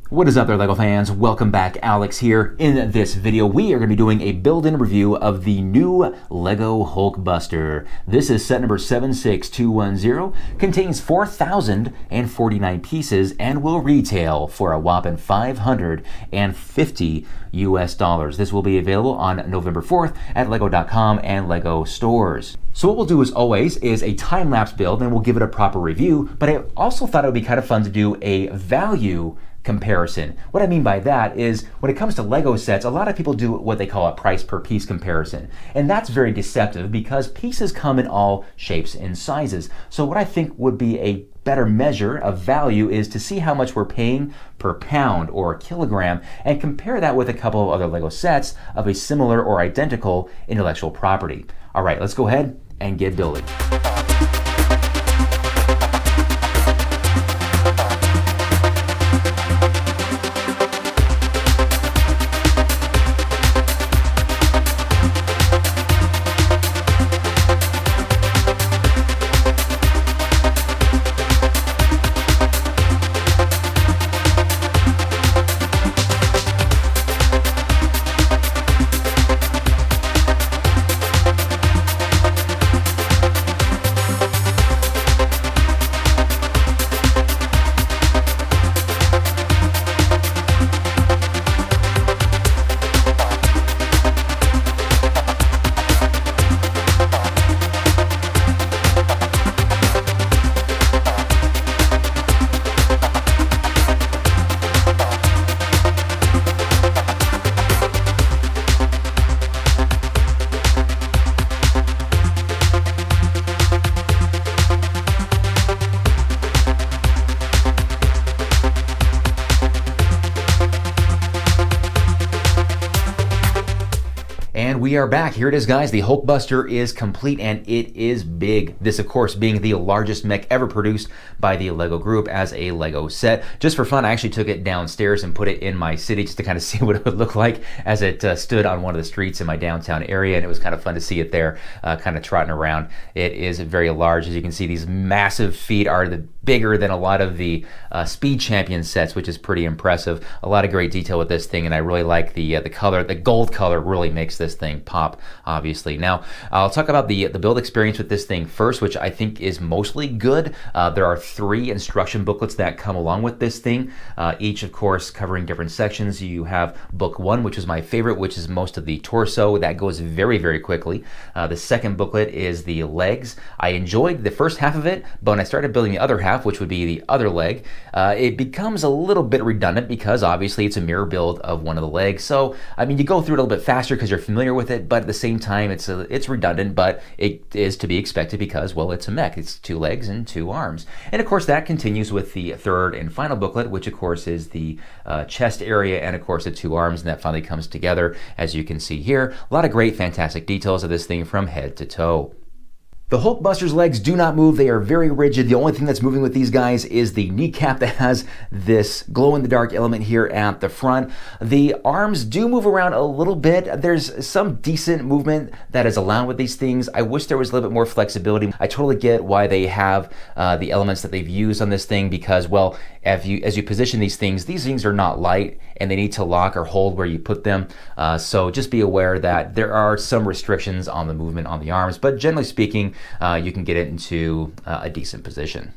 What is up there, LEGO fans? Welcome back. Alex here. In this video, we are going to be doing a build-in review of the new LEGO Hulkbuster. This is set number 76210, contains 4,049 pieces, and will retail for a whopping $550 US. This will be available on November 4th at lego.com and LEGO stores. So what we'll do as always is a time-lapse build, and we'll give it a proper review, but I also thought it would be kind of fun to do a value comparison. What I mean by that is when it comes to Lego sets, a lot of people do what they call a price per piece comparison. And that's very deceptive because pieces come in all shapes and sizes. So what I think would be a better measure of value is to see how much we're paying per pound or kilogram and compare that with a couple of other Lego sets of a similar or identical intellectual property. All right, let's go ahead and get building. And we are back. Here it is, guys. The Hulkbuster is complete and it is big. This, of course, being the largest mech ever produced by the LEGO Group as a LEGO set. Just for fun, I actually took it downstairs and put it in my city just to kind of see what it would look like as it stood on one of the streets in my downtown area. And it was kind of fun to see it there kind of trotting around. It is very large. As you can see, these massive feet are bigger than a lot of the Speed Champion sets, which is pretty impressive. A lot of great detail with this thing, and I really like the color. The gold color really makes this thing pop, obviously. Now, I'll talk about the build experience with this thing first, which I think is mostly good. There are 3 instruction booklets that come along with this thing, each, of course, covering different sections. You have book 1, which is my favorite, which is most of the torso. That goes very, very quickly. The second booklet is the legs. I enjoyed the first half of it, but when I started building the other half, which would be the other leg, it becomes a little bit redundant because obviously it's a mirror build of one of the legs. So, I mean, you go through it a little bit faster because you're familiar with it, but at the same time, it's redundant, but it is to be expected because, well, it's a mech. It's 2 legs and 2 arms. And of course, that continues with the third and final booklet, which of course is the chest area and of course the 2 arms, and that finally comes together, as you can see here. A lot of great, fantastic details of this thing from head to toe. The Hulkbuster's legs do not move. They are very rigid. The only thing that's moving with these guys is the kneecap that has this glow-in-the-dark element here at the front. The arms do move around a little bit. There's some decent movement that is allowed with these things. I wish there was a little bit more flexibility. I totally get why they have the elements that they've used on this thing because, well, as you position these things are not light and they need to lock or hold where you put them. So just be aware that there are some restrictions on the movement on the arms, but generally speaking, you can get it into a decent position.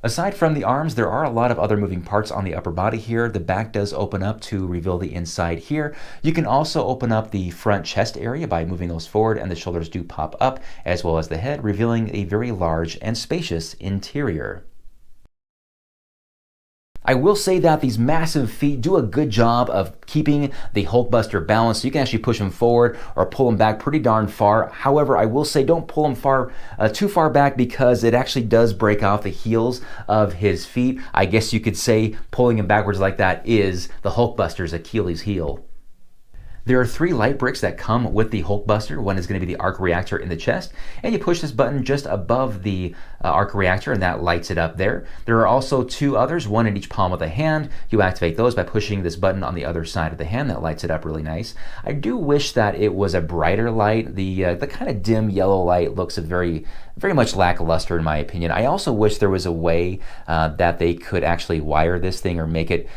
Aside from the arms, there are a lot of other moving parts on the upper body here. The back does open up to reveal the inside here. You can also open up the front chest area by moving those forward, and the shoulders do pop up, as well as the head, revealing a very large and spacious interior. I will say that these massive feet do a good job of keeping the Hulkbuster balanced. You can actually push him forward or pull him back pretty darn far. However, I will say don't pull him too far back because it actually does break off the heels of his feet. I guess you could say pulling him backwards like that is the Hulkbuster's Achilles heel. There are 3 light bricks that come with the Hulkbuster. One is going to be the arc reactor in the chest, and you push this button just above the arc reactor and that lights it up there. There are also 2 others, one in each palm of the hand. You activate those by pushing this button on the other side of the hand. That lights it up really nice. I do wish that it was a brighter light. The kind of dim yellow light looks very much lackluster in my opinion. I also wish there was a way that they could actually wire this thing or make it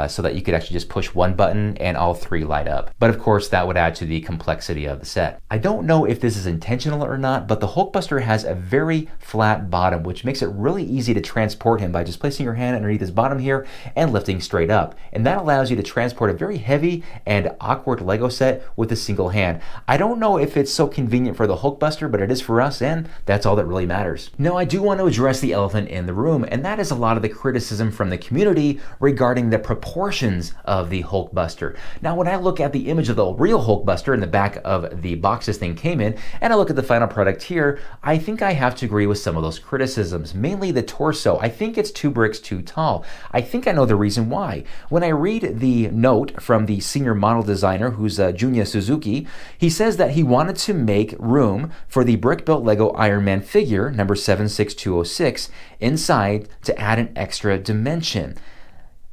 so that you could actually just push one button and all 3 light up. But of course, that would add to the complexity of the set. I don't know if this is intentional or not, but the Hulkbuster has a very flat bottom, which makes it really easy to transport him by just placing your hand underneath his bottom here and lifting straight up. And that allows you to transport a very heavy and awkward Lego set with a single hand. I don't know if it's so convenient for the Hulkbuster, but it is for us, and that's all that really matters. Now, I do want to address the elephant in the room, and that is a lot of the criticism from the community regarding the proportions of the Hulkbuster. Now, when I look at the image of the real Hulkbuster in the back of the box this thing came in, and I look at the final product here, I think I have to agree with some of those criticisms, mainly the torso. I think it's 2 bricks too tall. I think I know the reason why. When I read the note from the senior model designer, who's Junya Suzuki, he says that he wanted to make room for the brick-built Lego Iron Man figure, number 76206, inside to add an extra dimension.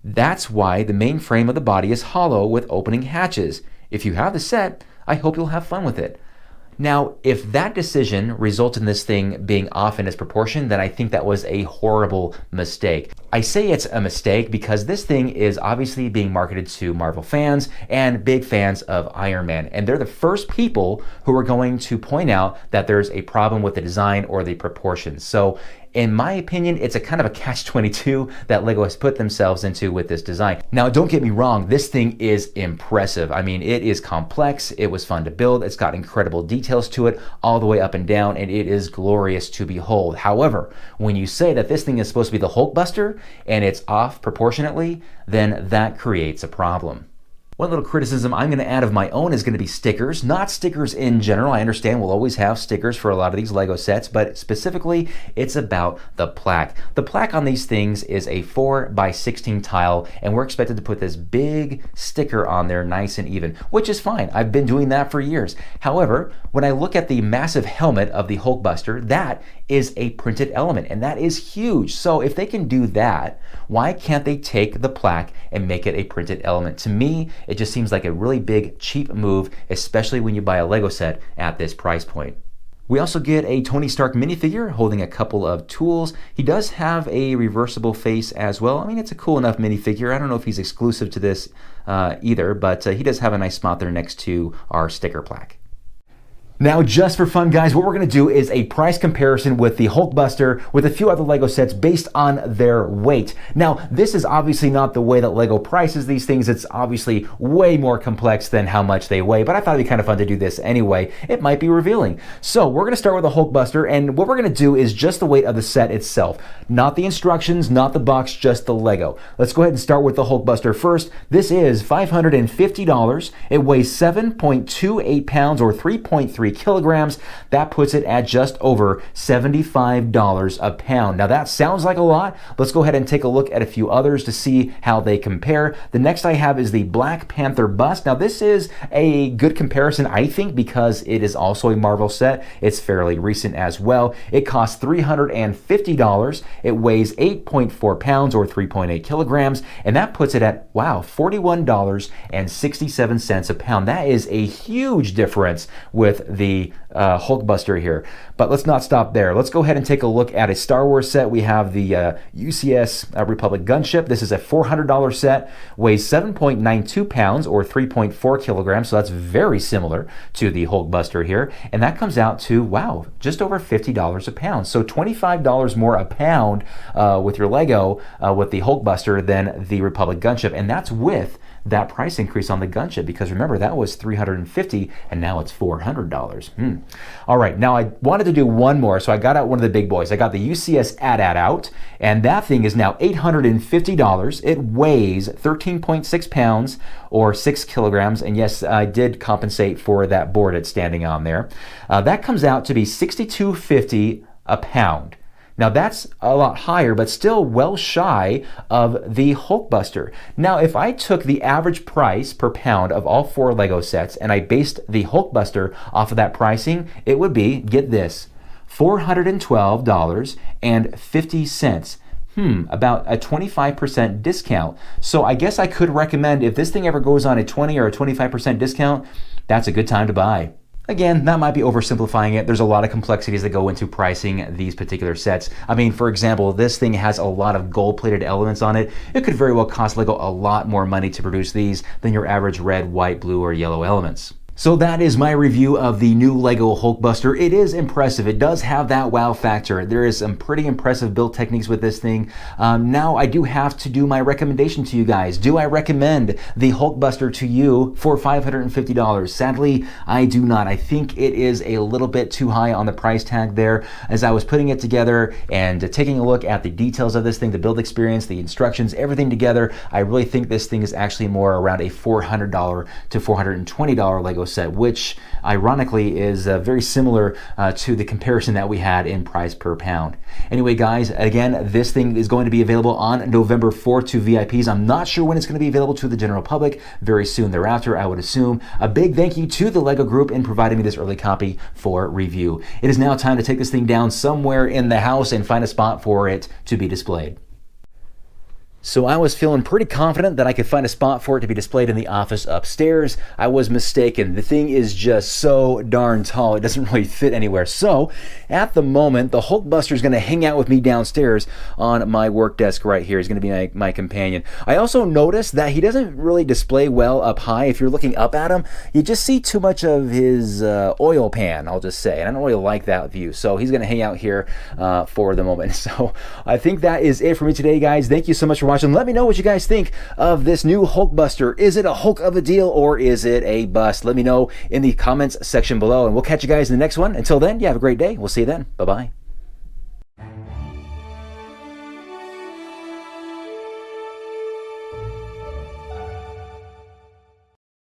That's why the main frame of the body is hollow with opening hatches. If you have the set, I hope you'll have fun with it. Now, if that decision results in this thing being off in its proportion, then I think that was a horrible mistake. I say it's a mistake because this thing is obviously being marketed to Marvel fans and big fans of Iron Man, and they're the first people who are going to point out that there's a problem with the design or the proportions. So in my opinion, it's a kind of a catch-22 that Lego has put themselves into with this design. Now, don't get me wrong, this thing is impressive. I mean, it is complex, it was fun to build, it's got incredible details to it all the way up and down, and it is glorious to behold. However, when you say that this thing is supposed to be the Hulkbuster and it's off proportionately, then that creates a problem. One little criticism I'm going to add of my own is going to be stickers. Not stickers in general. I understand we'll always have stickers for a lot of these Lego sets, but specifically it's about the plaque. The plaque on these things is a 4x16 tile, and we're expected to put this big sticker on there nice and even, which is fine. I've been doing that for years. However, when I look at the massive helmet of the Hulkbuster, that is a printed element, and that is huge. So if they can do that, why can't they take the plaque and make it a printed element? To me, it just seems like a really big, cheap move, especially when you buy a Lego set at this price point. We also get a Tony Stark minifigure holding a couple of tools. He does have a reversible face as well. I mean, it's a cool enough minifigure. I don't know if he's exclusive to this either, but he does have a nice spot there next to our sticker plaque. Now, just for fun, guys, what we're going to do is a price comparison with the Hulkbuster with a few other Lego sets based on their weight. Now, this is obviously not the way that Lego prices these things. It's obviously way more complex than how much they weigh, but I thought it'd be kind of fun to do this anyway. It might be revealing. So we're going to start with the Hulkbuster, and what we're going to do is just the weight of the set itself. Not the instructions, not the box, just the Lego. Let's go ahead and start with the Hulkbuster first. This is $550. It weighs 7.28 pounds or 3.3 kilograms. That puts it at just over $75 a pound. Now that sounds like a lot. Let's go ahead and take a look at a few others to see how they compare. The next I have is the Black Panther bust. Now this is a good comparison, I think, because it is also a Marvel set. It's fairly recent as well. It costs $350. It weighs 8.4 pounds or 3.8 kilograms, and that puts it at, wow, $41.67 a pound. That is a huge difference with the Hulkbuster here. But let's not stop there. Let's go ahead and take a look at a Star Wars set. We have the UCS Republic gunship. This is a $400 set, weighs 7.92 pounds or 3.4 kilograms, so that's very similar to the Hulkbuster here, and that comes out to, wow, just over $50 a pound. So $25 more a pound with your Lego with the Hulkbuster than the Republic gunship, and that's with that price increase on the gunship, because remember, that was $350 and now it's $400. All right, now I wanted to do one more, so I got out one of the big boys. I got the UCS AT-AT out, and that thing is now $850. It weighs 13.6 pounds or 6 kilograms, and yes, I did compensate for that board it's standing on there. That comes out to be $62.50 a pound. Now that's a lot higher, but still well shy of the Hulkbuster. Now, if I took the average price per pound of all 4 Lego sets and I based the Hulkbuster off of that pricing, it would be, get this, $412.50. About a 25% discount. So I guess I could recommend, if this thing ever goes on a 20 or a 25% discount, that's a good time to buy. Again, that might be oversimplifying it. There's a lot of complexities that go into pricing these particular sets. I mean, for example, this thing has a lot of gold-plated elements on it. It could very well cost Lego a lot more money to produce these than your average red, white, blue, or yellow elements. So that is my review of the new Lego Hulkbuster. It is impressive. It does have that wow factor. There is some pretty impressive build techniques with this thing. Now I do have to do my recommendation to you guys. Do I recommend the Hulkbuster to you for $550? Sadly, I do not. I think it is a little bit too high on the price tag there. As I was putting it together and taking a look at the details of this thing, the build experience, the instructions, everything together, I really think this thing is actually more around a $400 to $420 Lego set, which ironically is very similar to the comparison that we had in price per pound. Anyway, guys, again, this thing is going to be available on November 4th to VIPs. I'm not sure when it's going to be available to the general public. Very soon thereafter, I would assume. A big thank you to the Lego Group in providing me this early copy for review. It is now time to take this thing down somewhere in the house and find a spot for it to be displayed. So I was feeling pretty confident that I could find a spot for it to be displayed in the office upstairs. I was mistaken. The thing is just so darn tall, it doesn't really fit anywhere. So at the moment, the Hulkbuster is going to hang out with me downstairs on my work desk right here. He's going to be my companion. I also noticed that he doesn't really display well up high. If you're looking up at him, you just see too much of his oil pan, I'll just say. And I don't really like that view. So he's going to hang out here for the moment. So I think that is it for me today, guys. Thank you so much for watching. Let me know what you guys think of this new Hulkbuster. Is it a Hulk of a deal or is it a bust? Let me know in the comments section below, and we'll catch you guys in the next one. Until then, you have a great day. We'll see you then. Bye-bye.